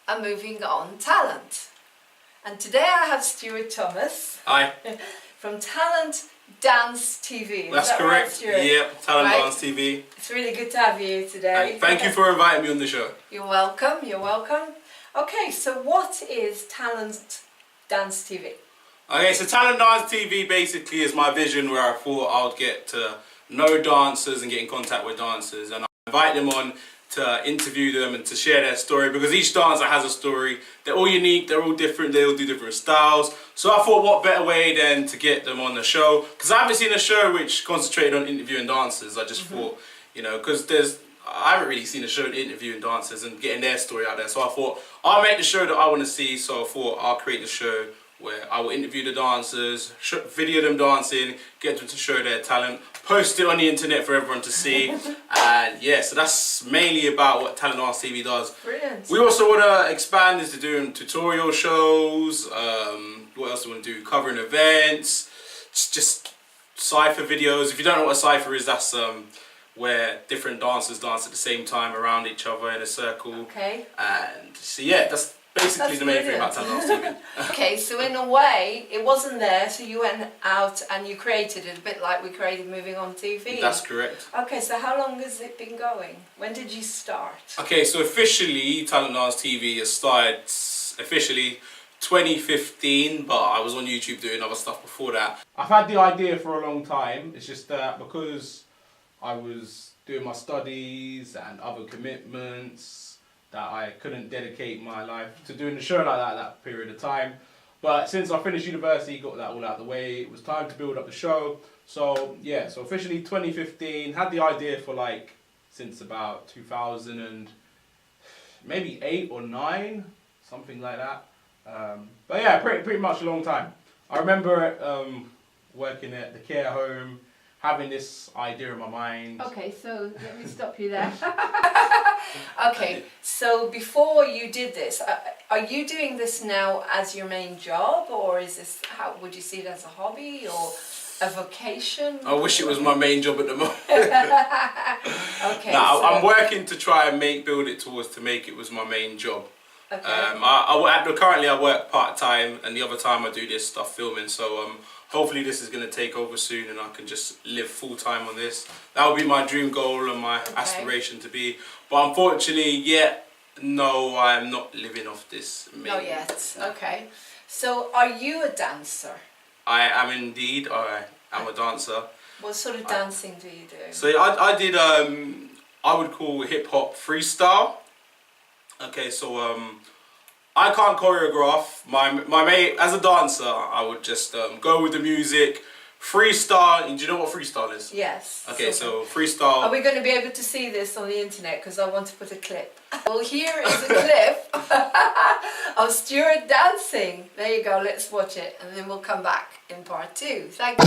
and moving on talent. And today I have Stuart Thomas. Hi. From Talent Dance TV. That's that correct. Right, Stuart? Yep, Talent Right. Dance TV. It's really good to have you today. And thank you for inviting me on the show. You're welcome, you're welcome. Okay, so what is Talent Dance TV? Okay, so Talent Dance TV basically is my vision where I thought I would get to know dancers and get in contact with dancers, and I invite them on to interview them and to share their story, because each dancer has a story. They're all unique, they're all different, they all do different styles. So I thought, what better way than to get them on the show, because I haven't seen a show which concentrated on interviewing dancers. I just thought, you know, because I haven't really seen a show interviewing dancers and getting their story out there. So I thought, I'll make the show that I want to see. So I thought I'll create the show where I will interview the dancers, video them dancing, get them to show their talent, post it on the internet for everyone to see. And yeah, so that's mainly about what Talent Dance TV does. Brilliant. We also want to expand into doing tutorial shows. What else do we want to do? Covering events, just cypher videos. If you don't know what a cypher is, that's where different dancers dance at the same time around each other in a circle. Okay. And so yeah, that's basically the main thing about Talent Dance TV. Okay, so in a way, it wasn't there, so you went out and you created it, a bit like we created Moving On TV. That's correct. Okay, so how long has it been going? When did you start? Okay, so officially Talent Dance TV has started officially 2015, but I was on YouTube doing other stuff before that. I've had the idea for a long time. It's just that because I was doing my studies and other commitments, that I couldn't dedicate my life to doing the show like that period of time. But since I finished university, got that all out of the way, it was time to build up the show. So yeah, so officially 2015, had the idea for like since about 2000 and maybe 8 or 9, something like that. But yeah, pretty much a long time. I remember working at the care home, having this idea in my mind. Okay, so let me stop you there. Okay, so before you did this, are you doing this now as your main job, or is this, how would you see it as a hobby or a vocation? I wish it was my main job at the moment. Okay. No, so I'm working to try and build it towards to make it was my main job. Okay. Currently I work part-time, and the other time I do this stuff filming, so hopefully this is going to take over soon and I can just live full-time on this. That would be my dream goal and my aspiration to be. But unfortunately, no, I'm not living off this. Not yet. Okay. So are you a dancer? I am indeed. I am a dancer. What sort of dancing do you do? So I did, I would call hip-hop freestyle. Okay, so I can't choreograph. My mate, as a dancer, I would just go with the music, freestyle. Do you know what freestyle is? Yes. Okay, so freestyle. Are we going to be able to see this on the internet? Because I want to put a clip. Well, here is a clip of Stuart dancing. There you go. Let's watch it, and then we'll come back in part 2. Thank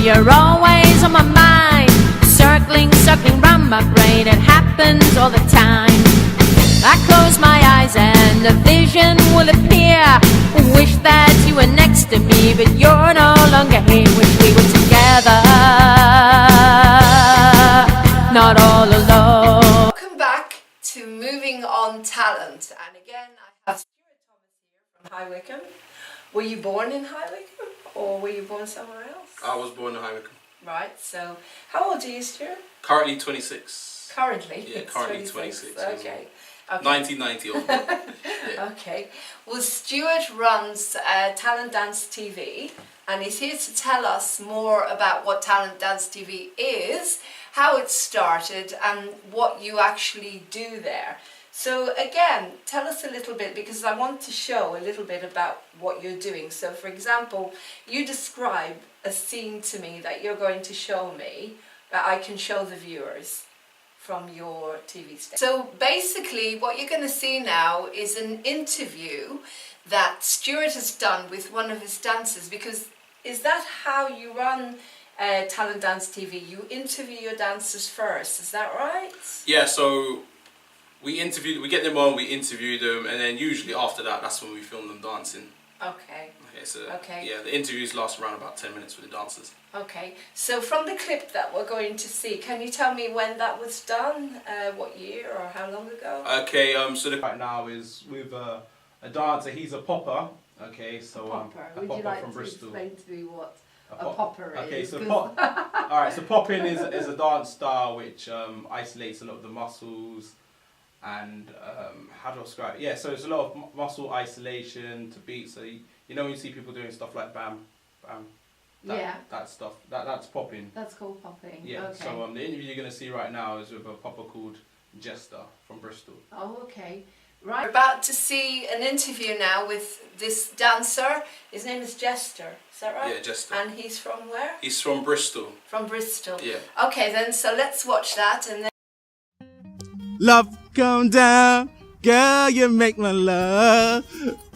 You're always on my mind, circling round my brain. It happens all the time. I close my eyes and a vision will appear. Wish that you were next to me, but you're no longer here. Wish we were together, not all alone. Welcome back to Moving On Talent. And again, I have Stuart Thomas here from High Wycombe. Were you born in High Wycombe, or were you born somewhere else? I was born in High Wycombe. Right, so how old are you, Stuart? Currently 26. Currently? Yeah, currently 26. Okay. 1990 on. Yeah. Okay. Well, Stuart runs Talent Dance TV, and he's here to tell us more about what Talent Dance TV is, how it started, and what you actually do there. So again, tell us a little bit, because I want to show a little bit about what you're doing. So for example, you describe a scene to me that you're going to show me, that I can show the viewers. from your TV station. So basically what you're going to see now is an interview that Stuart has done with one of his dancers, because is that how you run Talent Dance TV? You interview your dancers first, is that right? Yeah, so we get them on, we interview them, and then usually after that, that's when we film them dancing. Okay. Okay, so Okay. yeah, the interviews last around about 10 minutes with the dancers. Okay, so from the clip that we're going to see, can you tell me when that was done? What year or how long ago? Okay, so the right now is with a dancer. He's a popper. Okay, so Popper. a Would popper you like from to Bristol. explain to me what a pop- popper is? Okay, so all right, so popping is a dance style which isolates a lot of the muscles, and how do I describe it? Yeah, so it's a lot of muscle isolation to beat. So you know when you see people doing stuff like bam, bam. That stuff. That's popping. That's called popping. Yeah. Okay. So the interview you're going to see right now is with a popper called Jester from Bristol. Oh, okay. Right. We're about to see an interview now with this dancer. His name is Jester. Is that right? Yeah, Jester. And he's from where? He's from Bristol. From Bristol. Yeah. Okay then. So let's watch that and then. Love, come down. Girl, you make my love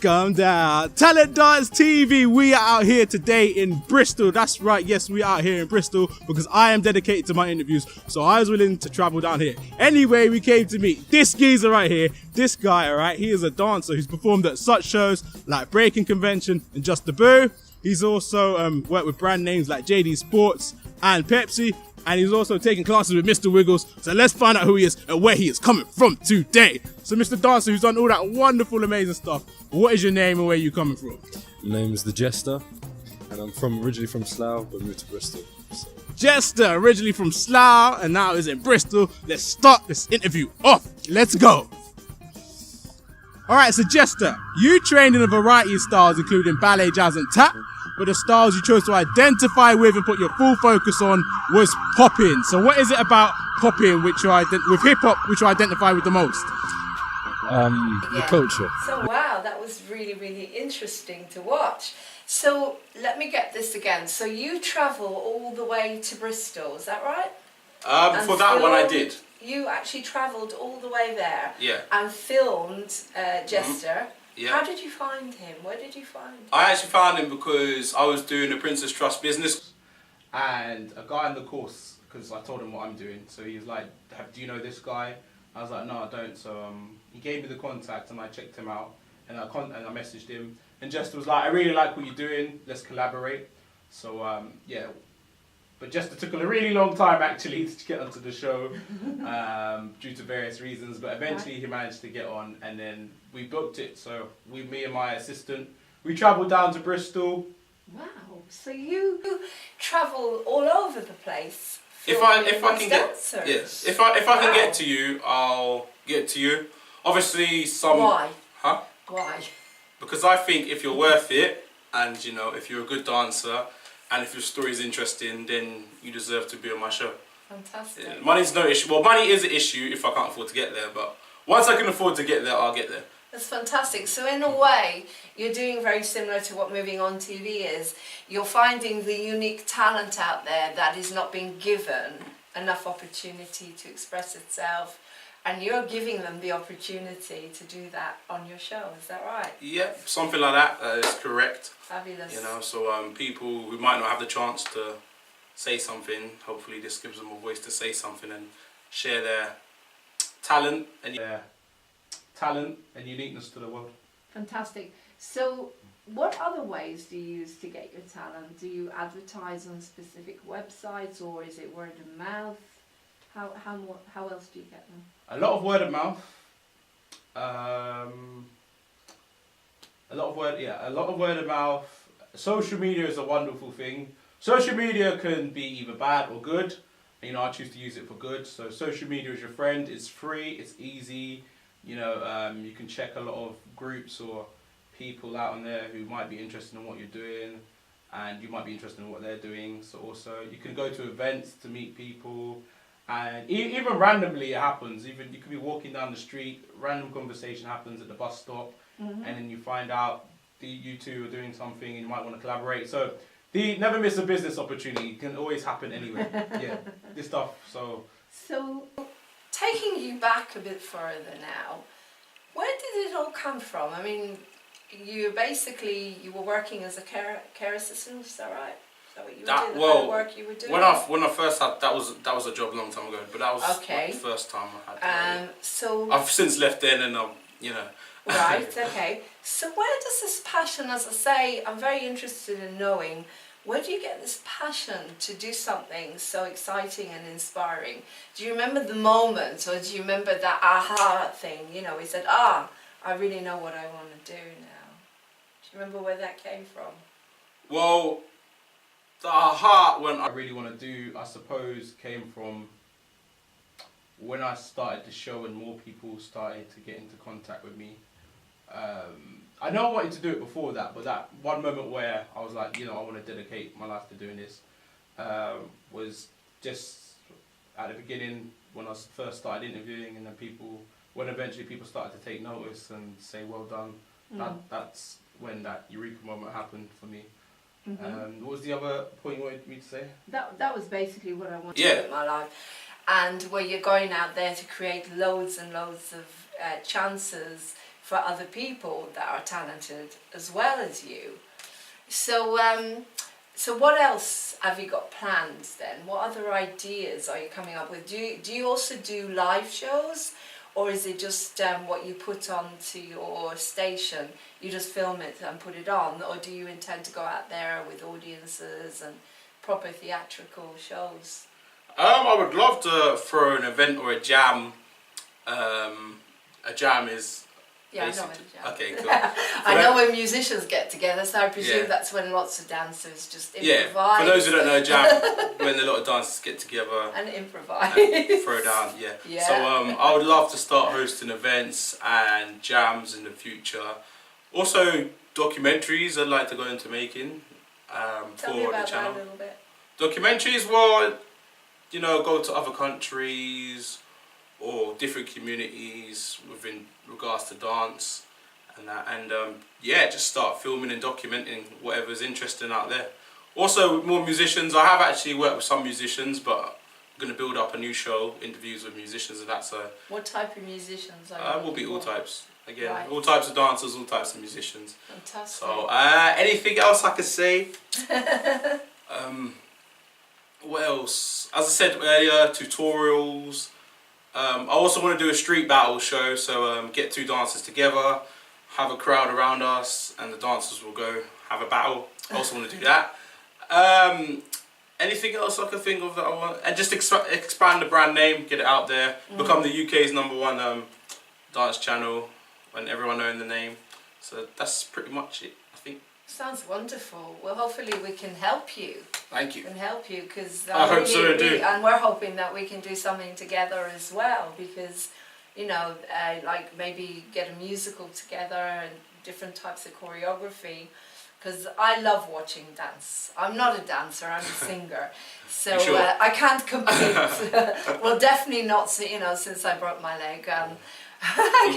come down. Talent Dance TV, we are out here today in Bristol. That's right, yes, we are out here in Bristol because I am dedicated to my interviews, so I was willing to travel down here. Anyway, we came to meet this geezer right here. This guy, alright, he is a dancer who's performed at such shows like Breaking Convention and Just the Boo. He's also worked with brand names like JD Sports and Pepsi. And he's also taking classes with Mr. Wiggles. So let's find out who he is and where he is coming from today. So Mr. Dancer, who's done all that wonderful, amazing stuff, what is your name and where are you coming from? My name is The Jester, and I'm originally from Slough, but moved to Bristol. So. Jester, originally from Slough, and now is in Bristol. Let's start this interview off. Let's go. Alright, so Jester, you trained in a variety of styles, including ballet, jazz, and tap. But the styles you chose to identify with and put your full focus on was popping. So what is it about popping with hip hop which you identify with the most? The culture. So wow, that was really, really interesting to watch. So let me get this again. So you travel all the way to Bristol, is that right? For that one I did. You actually travelled all the way there. Yeah. And filmed Jester. Yeah. How did you find him? Where did you find him? I actually found him because I was doing a Princess Trust business, and a guy in the course, because I told him what I'm doing, so he was like, do you know this guy? I was like, no, I don't. So he gave me the contact and I checked him out, and I messaged him, and Jester was like, I really like what you're doing, let's collaborate. So yeah, but Jester took a really long time actually to get onto the show due to various reasons, but eventually he managed to get on, and then we booked it. So me and my assistant, we travelled down to Bristol. Wow, so you travel all over the place. If I can get to you, I'll get to you. Obviously some. Why? Huh? Why? Because I think if you're worth it, and you know, if you're a good dancer, and if your story is interesting, then you deserve to be on my show. Fantastic. Yeah, money's no issue. Well, money is an issue if I can't afford to get there, but once I can afford to get there, I'll get there. That's fantastic. So in a way, you're doing very similar to what Moving On TV is. You're finding the unique talent out there that is not being given enough opportunity to express itself, and you're giving them the opportunity to do that on your show. Is that right? Yeah, something like that is correct. Fabulous. You know, so people who might not have the chance to say something, hopefully this gives them a voice to say something and share their talent and uniqueness to the world. Fantastic. So what other ways do you use to get your talent? Do you advertise on specific websites, or is it word of mouth? How else do you get them? A lot of word of mouth. A lot of word of mouth. Social media is a wonderful thing. Social media can be either bad or good. You know, I choose to use it for good. So social media is your friend. It's free. It's easy. You know, you can check a lot of groups or people out on there who might be interested in what you're doing, and you might be interested in what they're doing. So also, you can go to events to meet people, and even randomly it happens. Even you could be walking down the street, random conversation happens at the bus stop, and then you find out you two are doing something, and you might want to collaborate. So never miss a business opportunity. It can always happen anywhere. Yeah, this stuff. So taking you back a bit further now, where did it all come from? I mean, you were working as a care assistant, is that right? Is that what you were doing? The kind of work you were doing? When I first had that was a job a long time ago, but that was okay. the first time I had. So I've since left then, and Right. Okay. So where does this passion, as I say, I'm very interested in knowing. Where do you get this passion to do something so exciting and inspiring? Do you remember the moment, or do you remember that aha thing? We said, I really know what I want to do now. Do you remember where that came from? Well, the aha when I really want to do, I suppose, came from when I started the show and more people started to get into contact with me. I know I wanted to do it before that, but that one moment where I was like, I want to dedicate my life to doing this, was just at the beginning when I first started interviewing, and then when eventually people started to take notice and say, well done, that's when that eureka moment happened for me. Mm-hmm. What was the other point you wanted me to say? That was basically what I wanted to do in my life. And where you're going out there to create loads and loads of chances for other people that are talented as well as you. So what else have you got planned then? What other ideas are you coming up with? Do you also do live shows, or is it just what you put onto your station? You just film it and put it on, or do you intend to go out there with audiences and proper theatrical shows? I would love to throw an event or a jam. A jam is. Yeah, I know what a jam. Okay, cool. I know when musicians get together, so I presume that's when lots of dancers just improvise. Yeah, for those who don't know, jam, when a lot of dancers get together and improvise, and throw down. Yeah. So I would love to start hosting events and jams in the future. Also documentaries I'd like to go into making Tell for me about the channel. that a little bit. Documentaries, well, go to other countries or different communities within regards to dance and that, and just start filming and documenting whatever's interesting out there. Also, with more musicians, I have actually worked with some musicians, but I'm going to build up a new show, interviews with musicians, and that's a... What type of musicians are you? Will be all types. Again, right. All types of dancers, all types of musicians. Fantastic. So, anything else I could say? What else? As I said earlier, tutorials. I also want to do a street battle show, so get two dancers together, have a crowd around us, and the dancers will go have a battle. I also want to do that. Anything else I can think of that I want? And just expand the brand name, get it out there, become the UK's #1 dance channel, and everyone knowing the name. So that's pretty much it, I think. Sounds wonderful. Well, hopefully we can help you. Thank you. Can help you, because I hope so too. And we're hoping that we can do something together as well, because like maybe get a musical together and different types of choreography. Because I love watching dance. I'm not a dancer, I'm a singer. So sure? I can't compete. Well, definitely not, since I broke my leg.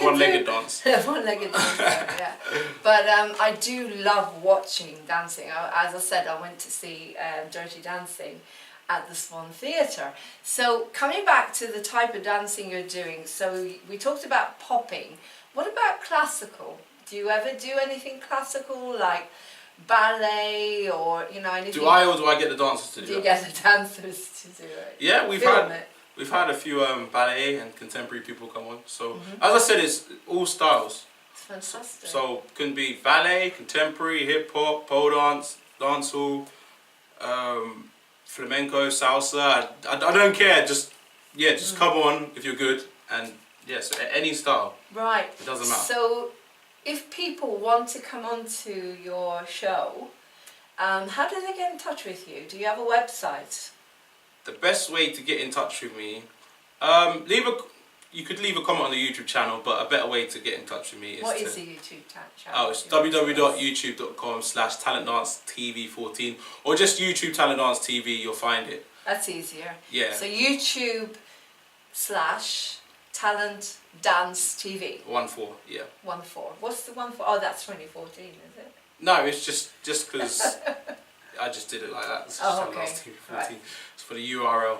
One-legged dance. One-legged dance, yeah. But I do love watching dancing. As I said, I went to see Dirty Dancing at the Swan Theatre. So coming back to the type of dancing you're doing, so we talked about popping. What about classical? Do you ever do anything classical, like ballet or anything? Do I, or do I get the dancers to do it? Do you get the dancers to do it? Yeah, we've had a few ballet and contemporary people come on. So as I said, it's all styles. It's fantastic. So can be ballet, contemporary, hip hop, pole dance, dancehall, flamenco, salsa. I don't care. Just come on if you're good, and so any style. Right. It doesn't matter. So if people want to come onto your show, how do they get in touch with you? Do you have a website? The best way to get in touch with me, you could leave a comment on the YouTube channel, but a better way to get in touch with me is What is the YouTube channel? Oh, it's www.youtube.com/talentdancetv14, or just YouTube Talent Dance TV, you'll find it. That's easier. Yeah. So YouTube/Talent Dance TV. 14, yeah. 14. What's the 14? Oh, that's 2014, is it? No, it's just because I just did it like that. It's Oh, just okay. last TV 14. Right. It's for the URL.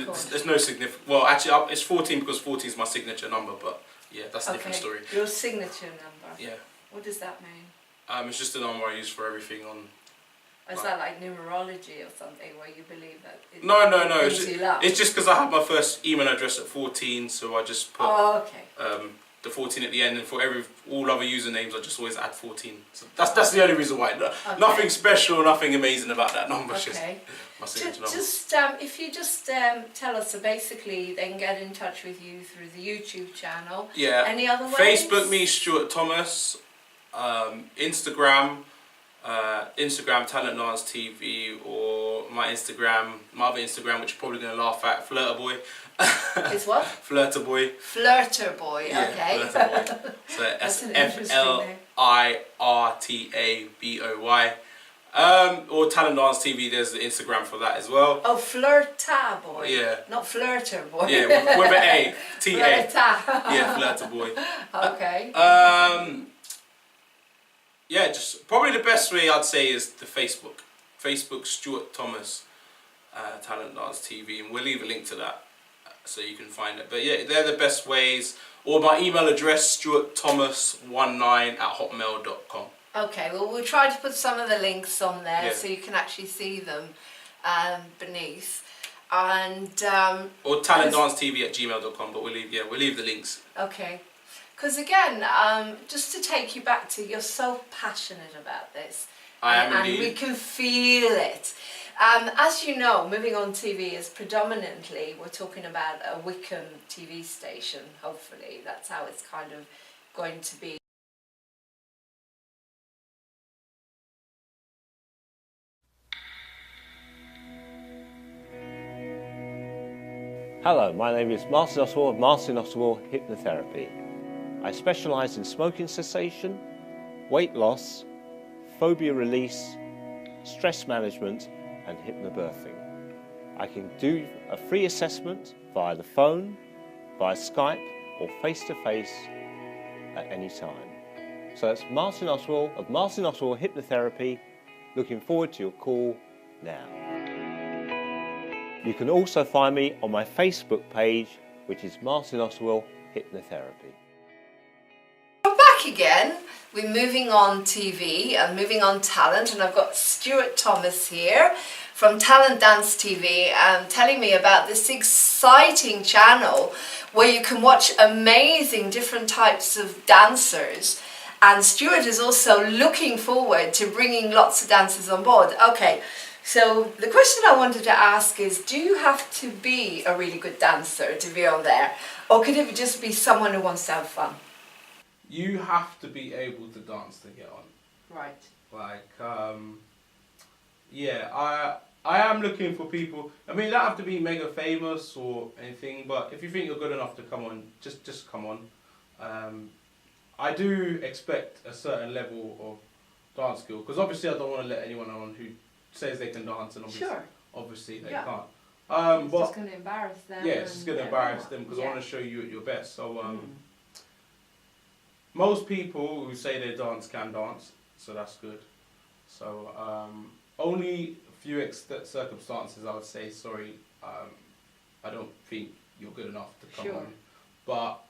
course. There's no significant. Well, actually, it's 14 because 14 is my signature number. But yeah, that's a different story. Your signature number. Yeah. What does that mean? It's just the number I use for everything on. Is that like numerology or something where you believe that? No. It's It's just because I had my first email address at 14, so I just put Oh, okay. the 14 at the end, and for all other usernames, I just always add 14. So that's the only reason why. Nothing special, nothing amazing about that number. It's just Okay. my signature number. Just if you just tell us, so basically they can get in touch with you through the YouTube channel. Yeah. Any other ways? Facebook me, Stuart Thomas. Instagram Talent Dance TV, or my other Instagram, which you're probably gonna laugh at, Flirter Boy. It's what? Flirter Boy. Flirter Boy. Yeah, Okay. Flirter Boy. So That's an interesting name. FLIRTABOY. Or Talent Dance TV. There's the Instagram for that as well. Oh, Flirta Boy. Yeah. Not Flirter Boy. Yeah, with an A. T-A. Flirta. Yeah, Flirter Boy. Okay. Yeah, just probably the best way I'd say is the Facebook. Facebook Stuart Thomas Talent Dance TV, and we'll leave a link to that so you can find it. But yeah, they're the best ways. Or my email address, stuartthomas19@hotmail.com. Okay, well we'll try to put some of the links on there Yeah. so you can actually see them beneath. And Or talentdancetv@gmail.com, but we'll leave the links. okay, because again, just to take you back to, you're so passionate about this. I am and indeed. we can feel it. As you know, Moving On TV is predominantly, we're talking about a Wickham TV station, hopefully. That's how it's kind of going to be. Hello, my name is Martin Oswald of Martin Oswald Hypnotherapy. I specialise in smoking cessation, weight loss, phobia release, stress management and hypnobirthing. I can do a free assessment via the phone, via Skype or face-to-face at any time. So that's Martin Oswald of Martin Oswald Hypnotherapy. Looking forward to your call now. You can also find me on my Facebook page, which is Martin Oswald Hypnotherapy. We're back again. We're Moving On TV and Moving On Talent, and I've got Stuart Thomas here from Talent Dance TV telling me about this exciting channel where you can watch amazing different types of dancers. And Stuart is also looking forward to bringing lots of dancers on board. Okay. So the question I wanted to ask is, do you have to be a really good dancer to be on there? Or could it just be someone who wants to have fun? You have to be able to dance to get on. Right. Like, yeah, I am looking for people. I mean, you don't have to be mega famous or anything, but if you think you're good enough to come on, just come on. I do expect a certain level of dance skill, because obviously I don't want to let anyone on who says they can dance and obviously they can't. It's but just going to embarrass them. yeah, it's just going to embarrass them, because I want to show you at your best. So most people who say they dance can dance, so that's good. So only a few circumstances I would say, sorry, I don't think you're good enough to come on. But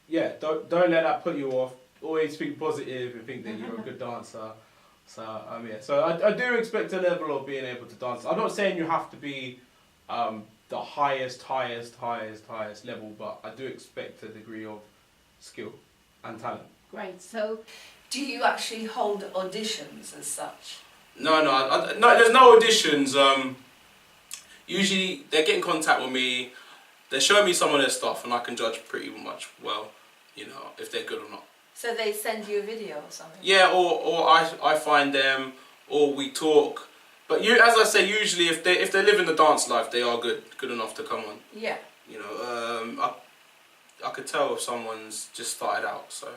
yeah, don't let that put you off. Always think positive and think that you're a good dancer. So yeah, so I do expect a level of being able to dance. I'm not saying you have to be the highest level, but I do expect a degree of skill and talent. Great. So do you actually hold auditions as such? No, there's no auditions. Usually they get in contact with me, they show me some of their stuff, and I can judge pretty much well, you know, if they're good or not. So they send you a video or something? Yeah, or I find them, or we talk. But as I say, usually if they live in the dance life, they are good enough to come on. Yeah. You know, I could tell if someone's just started out. So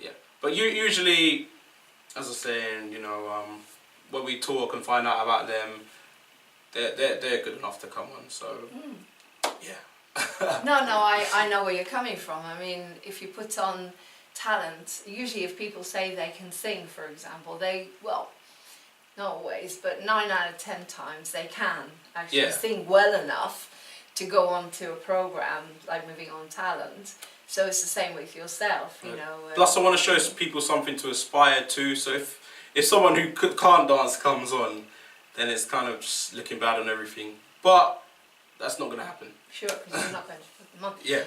yeah, but usually, as I was saying, you know, when we talk and find out about them, they're good enough to come on. So yeah. No, I know where you're coming from. I mean, if you put on talent, usually if people say they can sing, for example, they not always, but 9 out of 10 times they can actually Yeah. sing well enough to go on to a program like Moving On Talent. So it's the same with yourself, you know. Plus, I want to show people something to aspire to. So if someone who can't dance comes on, then it's kind of just looking bad on everything. But that's not going to happen. Sure, because you're not going to put them on. Yeah.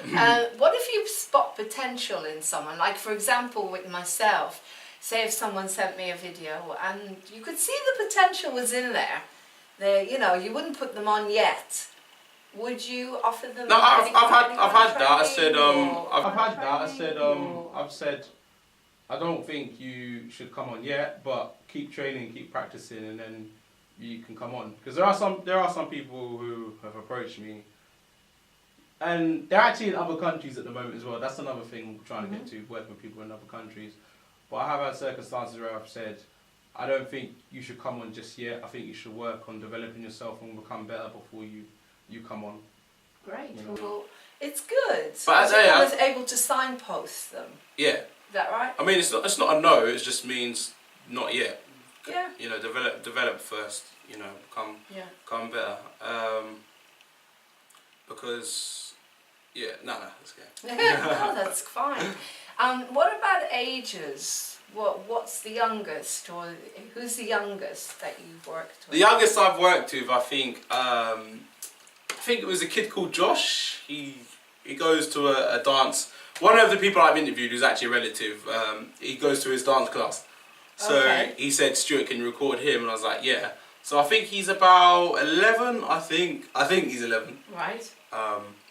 What if you spot potential in someone? Like, for example, with myself, say if someone sent me a video and you could see the potential was in there, you know, you wouldn't put them on yet. Would you offer them? No, I've had that. I said or I've said I don't think you should come on yet, but keep training, keep practicing, and then you can come on. Because there are some people who have approached me, and they're actually in other countries at the moment as well. That's another thing I'm trying to get to, working with people in other countries. But I have had circumstances where I've said, I don't think you should come on just yet. I think you should work on developing yourself and become better before you come on. great. You know. Well, it's good. But I say, I was able to signpost them. Yeah. Is that right? I mean, it's not a no. It just means not yet. Yeah. You know, develop first. You know, become better. Because that's okay. No, that's fine. What about ages? What's the youngest, or who's the youngest that you've worked with? The youngest I've worked with, I think it was a kid called Josh. He goes to a dance. One of the people I've interviewed who's actually a relative, he goes to his dance class. So Okay. he said, Stuart, can you record him? And I was like, yeah. So I think he's about 11, I think he's 11. Right.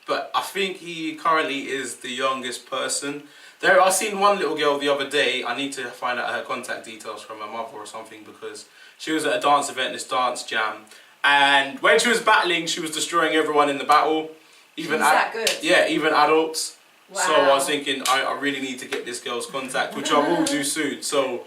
But I think he currently is the youngest person. I seen one little girl the other day. I need to find out her contact details from her mother or something, because she was at a dance event, this dance jam. And when she was battling, she was destroying everyone in the battle. Even She's that good? Yeah, even adults. Wow. So I was thinking, I really need to get this girl's contact, which I will do soon. So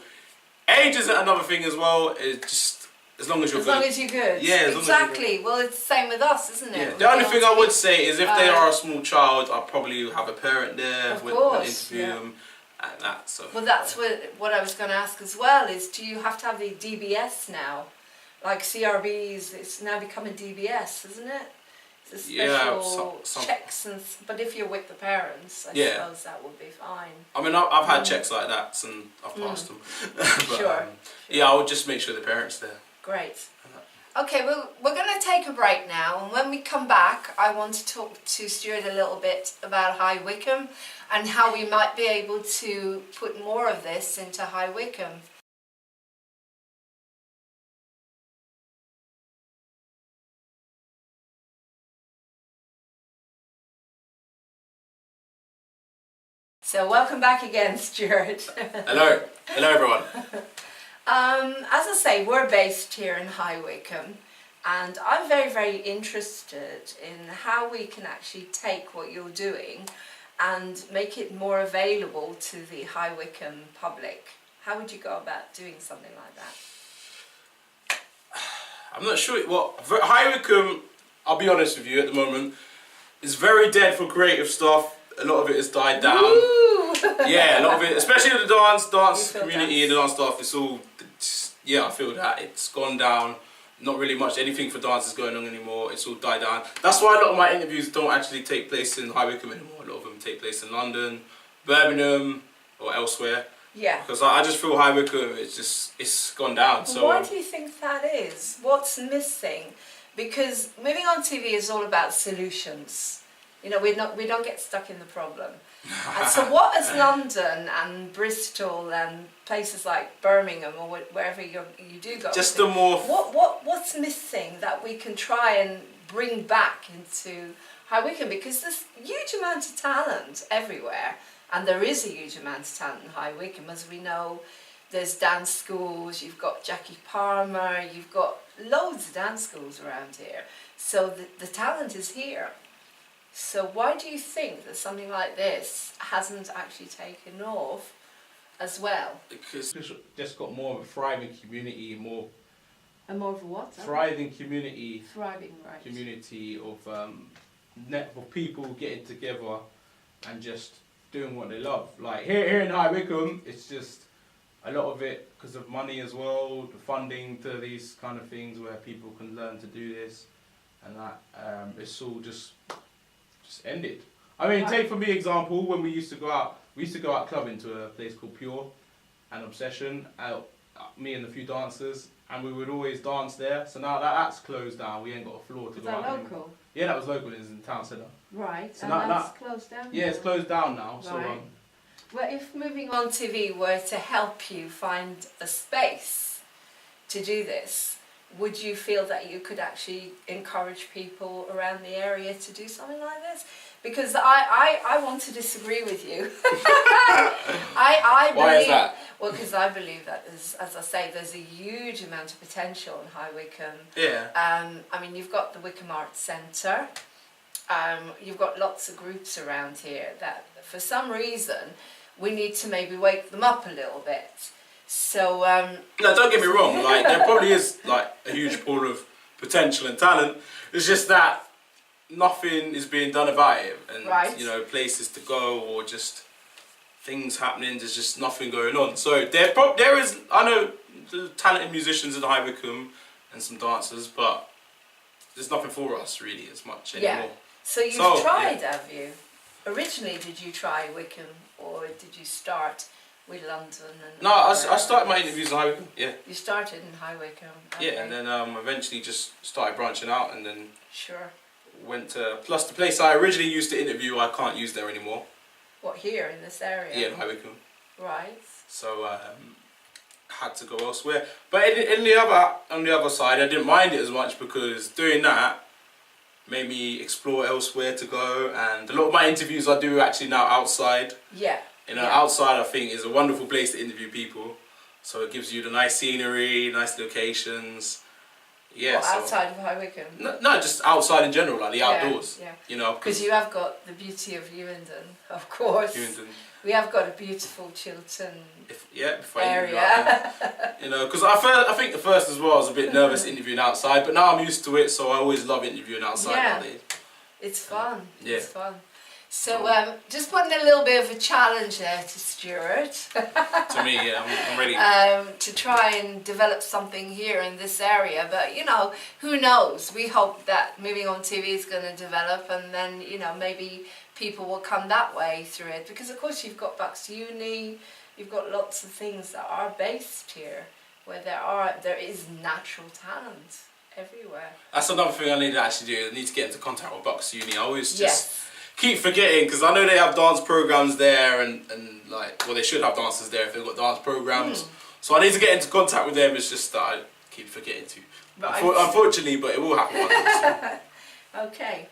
age isn't another thing as well. It's just as long as you're As good. long as you're good. Yeah, as long as you're exactly. Well, it's the same with us, isn't it? Yeah. With The only dance thing I would people. say is if they are a small child, I'll probably have a parent there Of with course, interview yeah. them and that. So. Well, that's what I was going to ask as well. Is do you have to have the DBS now? Like CRBs, it's now becoming DBS, isn't it? It's a special checks, but if you're with the parents, I suppose that would be fine. I mean, I've had checks like that and I've passed them. But, Sure. Yeah, I would just make sure the parents there. Great. Okay, well, we're going to take a break now, and when we come back, I want to talk to Stuart a little bit about High Wycombe and how we might be able to put more of this into High Wycombe. So welcome back again, Stuart. Hello everyone. As I say, we're based here in High Wycombe, and I'm very, very interested in how we can actually take what you're doing and make it more available to the High Wycombe public. How would you go about doing something like that? I'm not sure. Well, High Wycombe, I'll be honest with you, at the moment, is very dead for creative stuff. A lot of it has died down. Woo! Yeah, a lot of it, especially the dance You feel community and the dance stuff. It's all, I feel that it's gone down. Not really much anything for dance is going on anymore. It's all died down. That's why a lot of my interviews don't actually take place in High Wycombe anymore. A lot of them take place in London, Birmingham, or elsewhere. Yeah. Because I just feel High Wycombe, it's gone down. So why do you think that is? What's missing? Because Moving On TV is all about solutions. You know, we don't get stuck in the problem. And so what is London and Bristol and places like Birmingham or wherever you do go just to, the more what's missing that we can try and bring back into High Wycombe? Because there's a huge amount of talent everywhere, and there is a huge amount of talent in High Wycombe. As we know, there's dance schools, you've got Jackie Palmer, you've got loads of dance schools around here. So the talent is here. So why do you think that something like this hasn't actually taken off as well? Because it's just got more of a thriving community, more And more of a what? thriving community. Thriving, right. Community of of people getting together and just doing what they love. Like here in High Wycombe, it's just a lot of it because of money as well, the funding to these kind of things where people can learn to do this, and that it's all just ended. I mean, take for me example, when we used to go out clubbing to a place called Pure and Obsession, me and a few dancers, and we would always dance there. So now that's closed down. We ain't got a floor to Is go that out anymore. local? Yeah, that was local. It was in the town centre. Right, So and now- that's closed down? Yeah, it's closed down now. So Right. Well, if Moving On TV were to help you find a space to do this, would you feel that you could actually encourage people around the area to do something like this? Because I want to disagree with you. I believe, Why is that? Well, because I believe that there's, as I say, there's a huge amount of potential in High Wycombe. yeah. I mean, you've got the Wycombe Arts Centre. You've got lots of groups around here that, for some reason, we need to maybe wake them up a little bit. So No, don't get me wrong. Like there probably is like a huge pool of potential and talent. It's just that nothing is being done about it, and Right. you know, places to go or just things happening. There's just nothing going on. So there is. I know talented musicians in High Wycombe and some dancers, but there's nothing for us really as much anymore. yeah. So you've So, tried, yeah. have you? Originally, did you try Wycombe, or did you start with London? And No, I started my interviews in High Wycombe. Yeah. You started in High Wycombe. Yeah, okay. and then eventually just started branching out, and then Sure. went to. Plus, the place I originally used to interview, I can't use there anymore. What, here in this area? Yeah, in High Wycombe. Right. So had to go elsewhere. But on the other side, I didn't mind it as much because doing that made me explore elsewhere to go. And a lot of my interviews I do actually now outside. Yeah. You know, yeah. outside I think is a wonderful place to interview people. So it gives you the nice scenery, nice locations. Yeah. What, so outside of High Wycombe? no, just outside in general, like the outdoors. Yeah. You know, Because you have got the beauty of Ewington, of course. Ewington. We have got a beautiful Chiltern If I interview out area. there. You know, because I think the first as well I was a bit nervous interviewing outside, but now I'm used to it, so I always love interviewing outside. Yeah. nowadays. It's fun. Yeah. It's fun. So just putting a little bit of a challenge there to Stuart To me, yeah, I'm ready. to try and develop something here in this area. But you know, who knows? We hope that Moving On TV is going to develop, and then you know maybe people will come that way through it. Because of course you've got Bucks Uni, you've got lots of things that are based here, where there is natural talent everywhere. That's another thing I need to actually do. I need to get into contact with Bucks Uni. I always just Yes. keep forgetting because I know they have dance programs there, and like, well, they should have dancers there if they've got dance programs. So I need to get into contact with them. It's just that I keep forgetting to. Right. Unfortunately, but it will happen one day. Okay.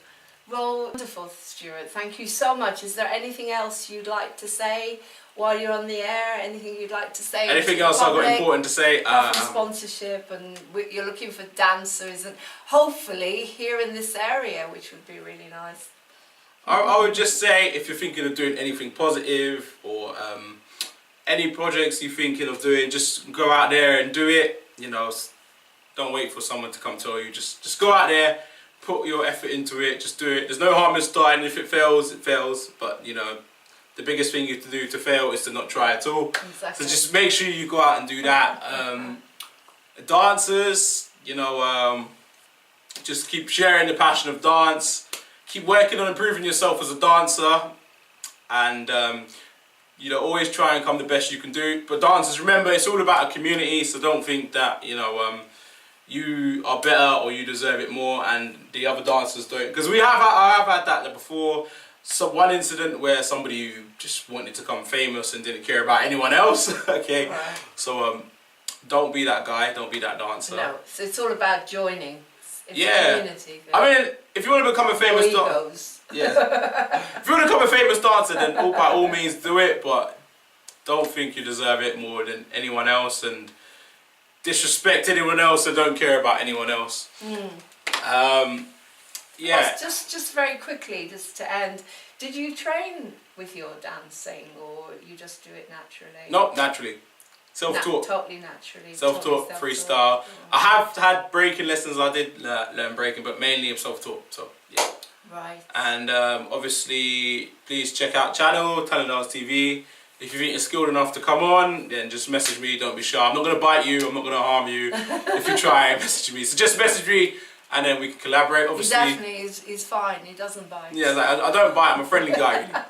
Well, wonderful, Stuart. Thank you so much. Is there anything else you'd like to say while you're on the air? Anything you'd like to say? Anything to the else I've got public? important to say? Apart from sponsorship, and you're looking for dancers, and hopefully here in this area, which would be really nice. I would just say if you're thinking of doing anything positive or any projects you're thinking of doing, just go out there and do it. You know, don't wait for someone to come tell you. Just go out there, put your effort into it, just do it. There's no harm in starting. If it fails, it fails. But you know, the biggest thing you have to do to fail is to not try at all. Exactly. So just make sure you go out and do that. Dancers, you know, just keep sharing the passion of dance. Keep working on improving yourself as a dancer, and you know, always try and come the best you can do. But dancers, remember, it's all about a community, so don't think that you know you are better or you deserve it more and the other dancers don't. Because I have had that before. One incident where somebody who just wanted to become famous and didn't care about anyone else. Okay, Right. So don't be that guy, don't be that dancer. No, so it's all about joining. It's Yeah. a community thing. I mean, if you want to become a famous dancer, egos. yeah. If you want to become a famous dancer, then by all means do it, but don't think you deserve it more than anyone else, and disrespect anyone else, and don't care about anyone else. Yeah. Just very quickly, just to end, did you train with your dancing, or you just do it naturally? No, naturally. Self-taught. Totally naturally. Self-taught, totally freestyle. I have had breaking lessons. I did learn breaking, but mainly I'm self-taught. So yeah. Right. And obviously, please check out channel Talent Dance TV. If you think you're skilled enough to come on, then just message me, don't be shy. I'm not going to bite you, I'm not going to harm you. If you try, message me. So just message me and then we can collaborate, obviously. He definitely is fine, he doesn't bite. Yeah, like, I don't bite, I'm a friendly guy.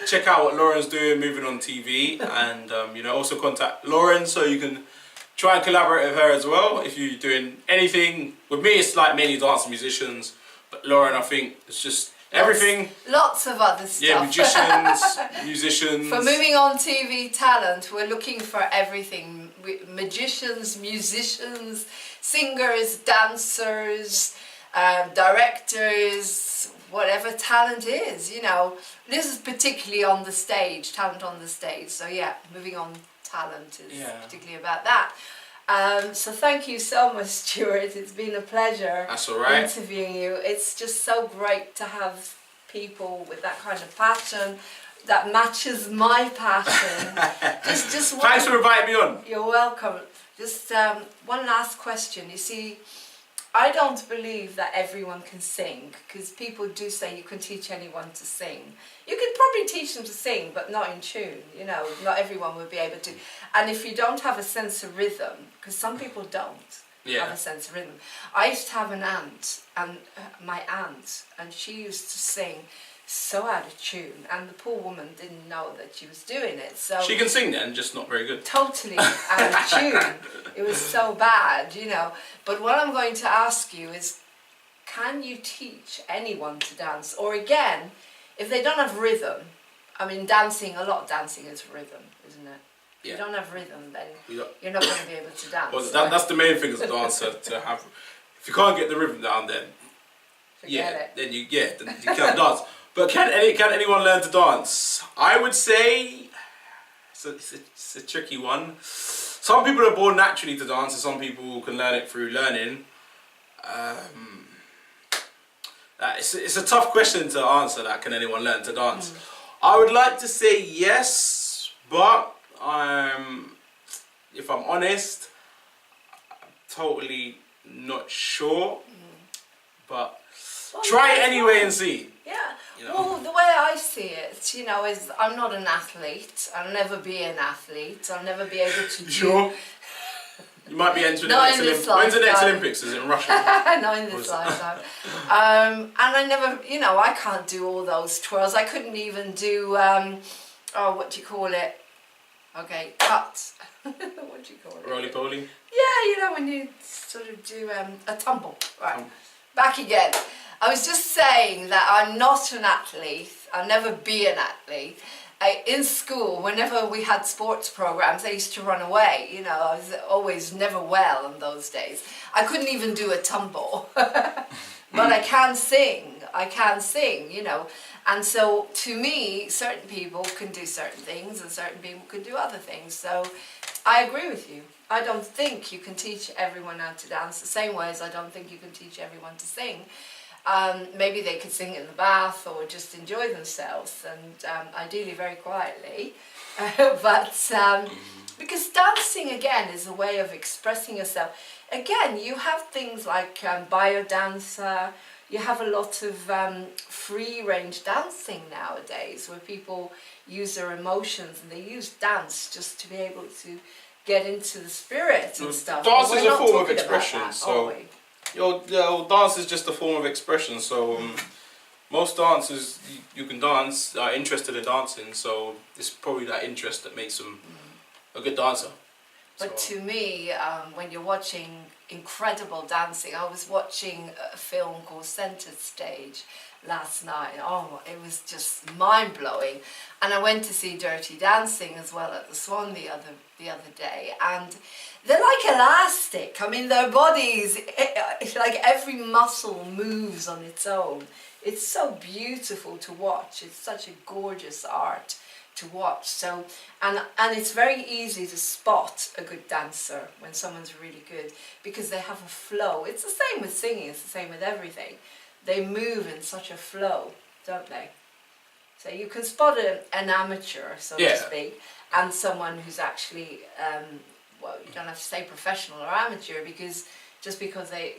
Check out what Lauren's doing, moving on TV, and you know, also contact Laurene so you can try and collaborate with her as well. If you're doing anything, with me it's like mainly dance and musicians, but Laurene I think it's just everything. Lots of other stuff. Yeah, magicians, musicians. For moving on TV talent, we're looking for everything. Magicians, musicians, singers, dancers, directors, whatever talent is, you know. This is particularly on the stage, talent on the stage. So yeah, moving on talent is particularly about that. So thank you so much, Stuart. It's been a pleasure interviewing you. It's just so great to have people with that kind of passion that matches my passion. just one, Thanks for inviting me on. You're welcome. Just one last question. You see, I don't believe that everyone can sing, because people do say you can teach anyone to sing. You could probably teach them to sing, but not in tune, you know, not everyone would be able to. And if you don't have a sense of rhythm, because some people don't have a sense of rhythm. I used to have an aunt, and my aunt, and she used to sing so out of tune, and the poor woman didn't know that she was doing it. So she can sing then, just not very good. Totally out of tune. It was so bad, you know. But what I'm going to ask you is, can you teach anyone to dance? Or again, if they don't have rhythm, I mean dancing, a lot of dancing is rhythm, isn't it? If you don't have rhythm, then you're not going to be able to dance. Well, that's the main thing as a dancer, to have. If you can't get the rhythm down, then then you can't dance. But can anyone learn to dance? I would say it's a tricky one. Some people are born naturally to dance, and some people can learn it through learning. It's a tough question to answer. That can anyone learn to dance? I would like to say yes, but if I'm honest, I'm totally not sure. But try it anyway and see. Yeah. You know? Well, the way I see it, you know, is I'm not an athlete. I'll never be an athlete. I'll never be able to do... Sure. You might be entering the next Olympics. When's the next Olympics? Is it in Russia? Not in this lifetime. And I never, you know, I can't do all those twirls. I couldn't even do, what do you call it? Okay, cuts. What do you call it? Roly-poly? Yeah, you know, when you sort of do a tumble. Right, back again. I was just saying that I'm not an athlete. I'll never be an athlete. In school, whenever we had sports programs, I used to run away. You know, I was always never well in those days. I couldn't even do a tumble. But I can sing. You know. And so, to me, certain people can do certain things and certain people can do other things. So, I agree with you. I don't think you can teach everyone how to dance the same way as I don't think you can teach everyone to sing. Maybe they could sing in the bath or just enjoy themselves, and ideally very quietly. Because dancing, again, is a way of expressing yourself. Again, you have things like biodancer. You have a lot of free-range dancing nowadays, where people use their emotions and they use dance just to be able to get into the spirit and stuff. Dance is a form of expression, so dance is just a form of expression. So most dancers, you can dance, are interested in dancing. So it's probably that interest that makes them a good dancer. But to me, when you're watching incredible dancing, I was watching a film called Centre Stage last night. Oh, it was just mind-blowing. And I went to see Dirty Dancing as well at the Swan the other day, and they're like elastic. I mean, their bodies, it's like every muscle moves on its own. It's so beautiful to watch. It's such a gorgeous art to watch. So, and it's very easy to spot a good dancer when someone's really good, because they have a flow. It's the same with singing. It's the same with everything. They move in such a flow, don't they? So you can spot an amateur, so to speak, and someone who's actually, well, you don't have to say professional or amateur, because just because a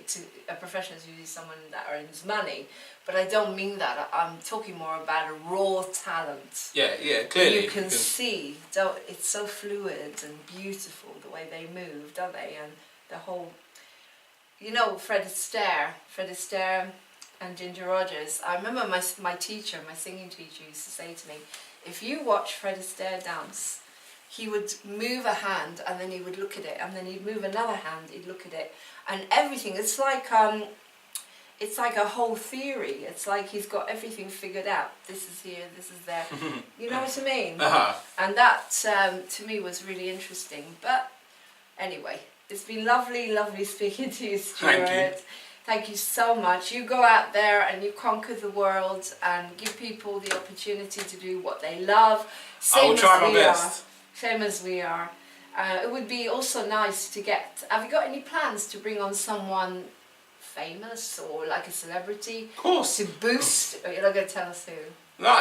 professional is usually someone that earns money. But I don't mean that. I'm talking more about a raw talent. Yeah, clearly. You can see, it's so fluid and beautiful the way they move, don't they? And the whole, you know, Fred Astaire and Ginger Rogers. I remember my teacher, my singing teacher, used to say to me, if you watch Fred Astaire dance, he would move a hand and then he would look at it, and then he'd move another hand, he'd look at it, and everything. It's like a whole theory. It's like he's got everything figured out. This is here, this is there. You know what I mean? And that to me was really interesting. But anyway, it's been lovely speaking to you, Stuart. Thank you so much. You go out there and you conquer the world and give people the opportunity to do what they love. I will try my best. Same as we are. It would be also nice to get... Have you got any plans to bring on someone famous or like a celebrity? Of course. To boost... Oh, you're not going to tell us who? No,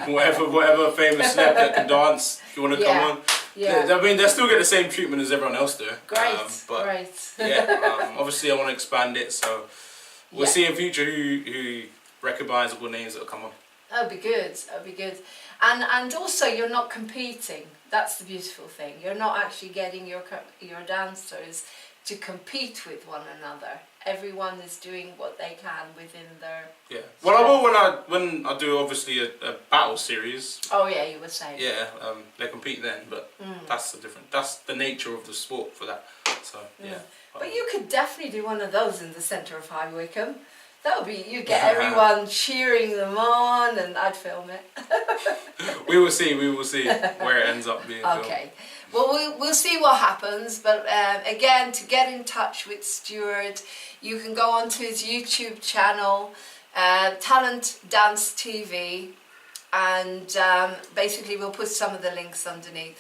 whatever famous celeb that can dance, if you want to come on. Yeah. I mean, they still get the same treatment as everyone else do. Great, but great. Yeah, obviously I want to expand it, so we'll see in future who recognisable names that will come on. That'd be good. That'd be good. And also, you're not competing. That's the beautiful thing. You're not actually getting your dancers to compete with one another. Everyone is doing what they can within their... Yeah. Well, I will when I do obviously a battle series. Oh yeah, you were saying. Yeah, they compete then, but that's the nature of the sport for that. So yeah. But you could definitely do one of those in the centre of High Wycombe. That would be, you get everyone cheering them on, and I'd film it. We will see where it ends up being filmed. Okay. Well, we'll see what happens, but again, to get in touch with Stuart, you can go onto his YouTube channel, Talent Dance TV, and basically we'll put some of the links underneath.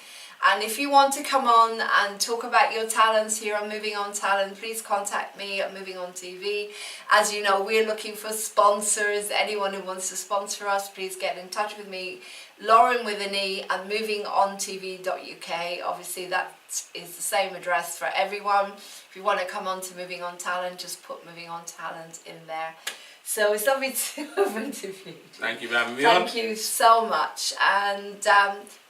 And if you want to come on and talk about your talents here on Moving On Talent, please contact me at Moving On TV. As you know, we're looking for sponsors. Anyone who wants to sponsor us, please get in touch with me. Laurene with an E at movingontv.uk. Obviously that is the same address for everyone. If you want to come on to Moving On Talent, just put Moving On Talent in there. So it's lovely to have interviewed you. Thank you for having me on. Thank you so much. And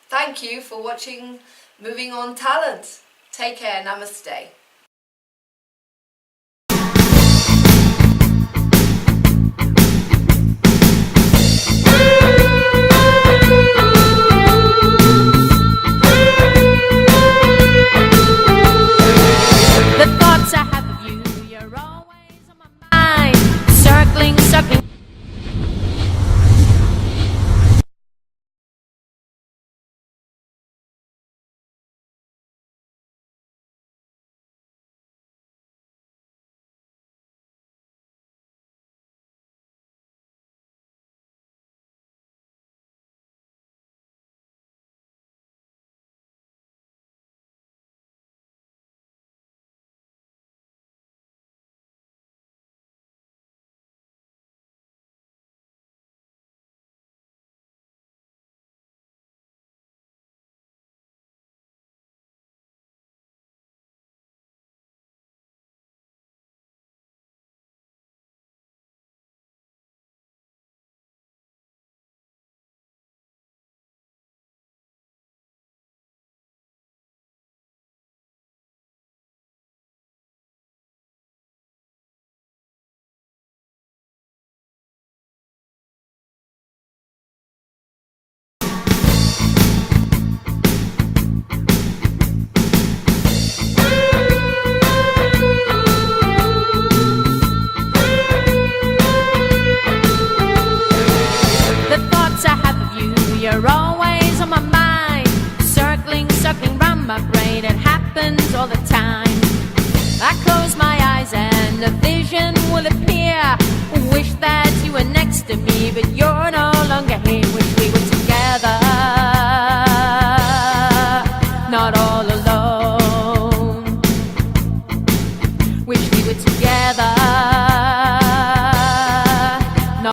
thank you for watching Moving On Talent. Take care. Namaste. You're always on my mind, circling round my brain. It happens all the time. I close my eyes and a vision will appear. Wish that you were next to me, but you're no longer here. Wish we were together.